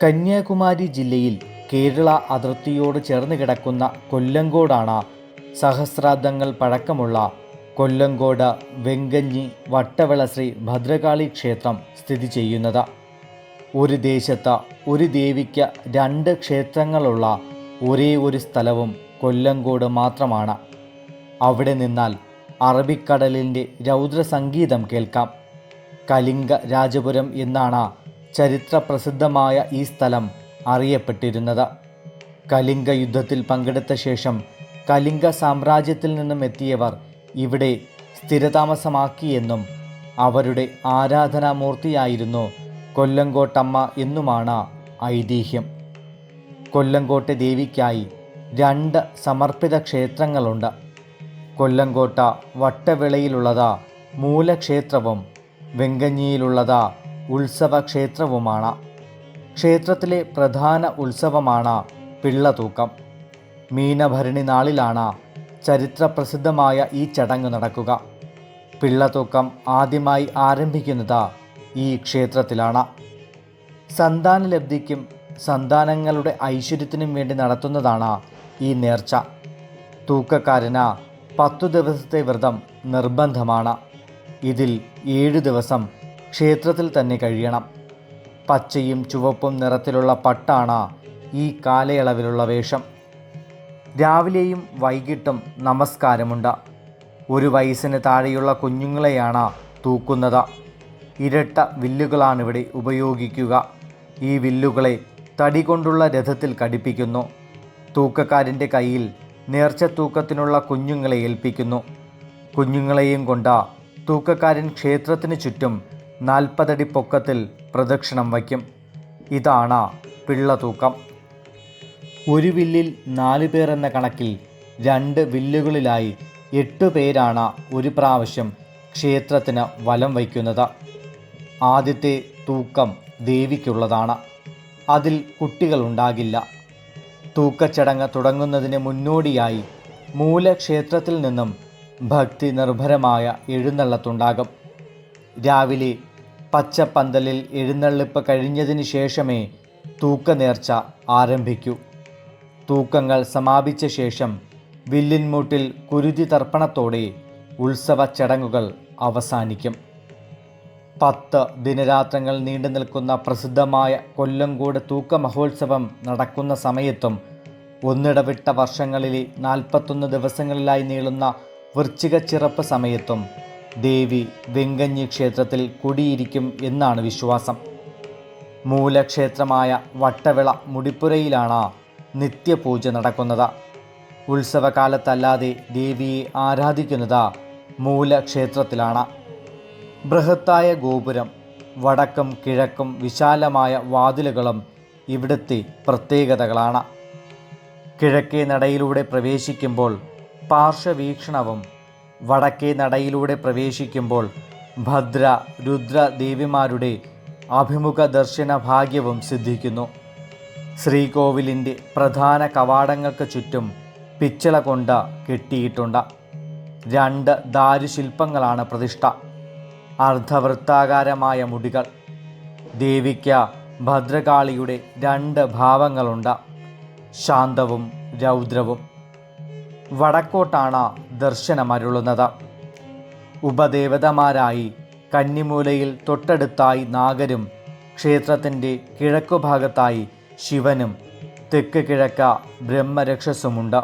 കന്യാകുമാരി ജില്ലയിൽ കേരള അതിർത്തിയോട് ചേർന്ന് കിടക്കുന്ന കൊല്ലങ്കോടാണ് സഹസ്രാബ്ദങ്ങൾ പഴക്കമുള്ള കൊല്ലങ്കോട് വെങ്കഞ്ഞി വട്ടവിള ശ്രീ ഭദ്രകാളി ക്ഷേത്രം സ്ഥിതി ചെയ്യുന്നത്. ഒരു ദേശത്ത് ഒരു ദേവിക്ക് രണ്ട് ക്ഷേത്രങ്ങളുള്ള ഒരേ ഒരു സ്ഥലവും കൊല്ലങ്കോട് മാത്രമാണ്. അവിടെ നിന്നാൽ അറബിക്കടലിൻ്റെ രൗദ്രസംഗീതം കേൾക്കാം. കലിംഗ രാജപുരം എന്നാണ് ചരിത്രപ്രസിദ്ധമായ ഈ സ്ഥലം അറിയപ്പെട്ടിരുന്നത്. കലിംഗ യുദ്ധത്തിൽ പങ്കെടുത്ത ശേഷം കലിംഗ സാമ്രാജ്യത്തിൽ നിന്നും എത്തിയവർ ഇവിടെ സ്ഥിരതാമസമാക്കിയെന്നും അവരുടെ ആരാധനാമൂർത്തിയായിരുന്നു കൊല്ലങ്കോട്ടമ്മ എന്നുമാണ് ഐതിഹ്യം. കൊല്ലങ്കോട്ടെ ദേവിക്കായി രണ്ട് സമർപ്പിത ക്ഷേത്രങ്ങളുണ്ട്. കൊല്ലങ്കോട്ട വട്ടവിളയിലുള്ളത് മൂലക്ഷേത്രവും വെങ്കഞ്ഞിയിലുള്ളത് ഉത്സവ ക്ഷേത്രവുമാണ്. ക്ഷേത്രത്തിലെ പ്രധാന ഉത്സവമാണ് പിള്ളതൂക്കം. മീനഭരണി നാളിലാണ് ചരിത്രപ്രസിദ്ധമായ ഈ ചടങ്ങ് നടക്കുക. പിള്ളതൂക്കം ആദ്യമായി ആരംഭിക്കുന്നത് ഈ ക്ഷേത്രത്തിലാണ്. സന്താനലബ്ധിക്കും സന്താനങ്ങളുടെ ഐശ്വര്യത്തിനും വേണ്ടി നടത്തുന്നതാണ് ഈ നേർച്ച. തൂക്കക്കാരന് 10 ദിവസത്തെ വ്രതം നിർബന്ധമാണ്. ഇതിൽ 7 ദിവസം ക്ഷേത്രത്തിൽ തന്നെ കഴിയണം. പച്ചയും ചുവപ്പും നിറത്തിലുള്ള പട്ടാണ് ഈ കാലയളവിലുള്ള വേഷം. രാവിലെയും വൈകിട്ടും നമസ്കാരമുണ്ട്. 1 വയസ്സിന് താഴെയുള്ള കുഞ്ഞുങ്ങളെയാണ് തൂക്കുന്നത്. ഇരട്ട വില്ലുകളാണിവിടെ ഉപയോഗിക്കുക. ഈ വില്ലുകളെ തടി കൊണ്ടുള്ള രഥത്തിൽ ഘടിപ്പിക്കുന്നു. തൂക്കക്കാരൻ്റെ കയ്യിൽ നേർച്ചത്തൂക്കത്തിനുള്ള കുഞ്ഞുങ്ങളെ ഏൽപ്പിക്കുന്നു. കുഞ്ഞുങ്ങളെയും കൊണ്ട് തൂക്കക്കാരൻ ക്ഷേത്രത്തിന് ചുറ്റും 40 അടി പൊക്കത്തിൽ പ്രദക്ഷിണം വയ്ക്കും. ഇതാണ് പിള്ളതൂക്കം. ഒരു വില്ലിൽ 4 പേർ എന്ന കണക്കിൽ 2 വില്ലുകളിലായി 8 പേരാണ് ഒരു പ്രാവശ്യം ക്ഷേത്രത്തിന് വലം വയ്ക്കുന്നത്. ആദ്യത്തെ തൂക്കം ദേവിക്കുള്ളതാണ്. അതിൽ കുട്ടികളുണ്ടാകില്ല. തൂക്കച്ചടങ്ങ് തുടങ്ങുന്നതിന് മുന്നോടിയായി മൂലക്ഷേത്രത്തിൽ നിന്നും ഭക്തി നിർഭരമായ എഴുന്നള്ളത്തുണ്ടാകും. രാവിലെ പച്ചപ്പന്തലിൽ എഴുന്നള്ളിപ്പ് കഴിഞ്ഞതിന് ശേഷമേ തൂക്കനേർച്ച ആരംഭിക്കൂ. തൂക്കങ്ങൾ സമാപിച്ച ശേഷം വില്ലിൻമൂട്ടിൽ കുരുതി തർപ്പണത്തോടെ ഉത്സവ ചടങ്ങുകൾ അവസാനിക്കും. 10 ദിനരാത്രങ്ങൾ നീണ്ടു നിൽക്കുന്ന പ്രസിദ്ധമായ കൊല്ലങ്കോട് തൂക്ക മഹോത്സവം നടക്കുന്ന സമയത്തും ഒന്നിടവിട്ട വർഷങ്ങളിലെ 41 ദിവസങ്ങളിലായി നീളുന്ന വൃശ്ചികച്ചിറപ്പ് സമയത്തും ദേവി വെങ്കഞ്ഞി ക്ഷേത്രത്തിൽ കുടിയിരിക്കും എന്നാണ് വിശ്വാസം. മൂലക്ഷേത്രമായ വട്ടവിള മുടിപ്പുരയിലാണ് നിത്യപൂജ നടക്കുന്നത്. ഉത്സവകാലത്തല്ലാതെ ദേവിയെ ആരാധിക്കുന്നത് മൂലക്ഷേത്രത്തിലാണ്. ബൃഹത്തായ ഗോപുരം, വടക്കും കിഴക്കും വിശാലമായ വാതിലുകളും ഇവിടുത്തെ പ്രത്യേകതകളാണ്. കിഴക്കേ നടയിലൂടെ പ്രവേശിക്കുമ്പോൾ പാർശ്വവീക്ഷണവും വടക്കേ നടയിലൂടെ പ്രവേശിക്കുമ്പോൾ ഭദ്ര രുദ്ര ദേവിമാരുടെ അഭിമുഖ ദർശന ഭാഗ്യവും സിദ്ധിക്കുന്നു. ശ്രീകോവിലിൻ്റെ പ്രധാന കവാടങ്ങൾക്ക് ചുറ്റും പിച്ചള കൊണ്ട് കെട്ടിയിട്ടുണ്ട്. 2 ദാരുശില്പങ്ങളാണ് പ്രതിഷ്ഠ. അർദ്ധവൃത്താകാരമായ മുടികൾ. ദേവിക്ക് ഭദ്രകാളിയുടെ 2 ഭാവങ്ങളുണ്ട്, ശാന്തവും രൗദ്രവും. വടക്കോട്ടാണ് ദർശനമരുളുന്നത്. ഉപദേവതമാരായി കന്നിമൂലയിൽ തൊട്ടടുത്തായി നാഗരും ക്ഷേത്രത്തിൻ്റെ കിഴക്കുഭാഗത്തായി ശിവനും തെക്ക് കിഴക്ക് ബ്രഹ്മരക്ഷസുമുണ്ട്.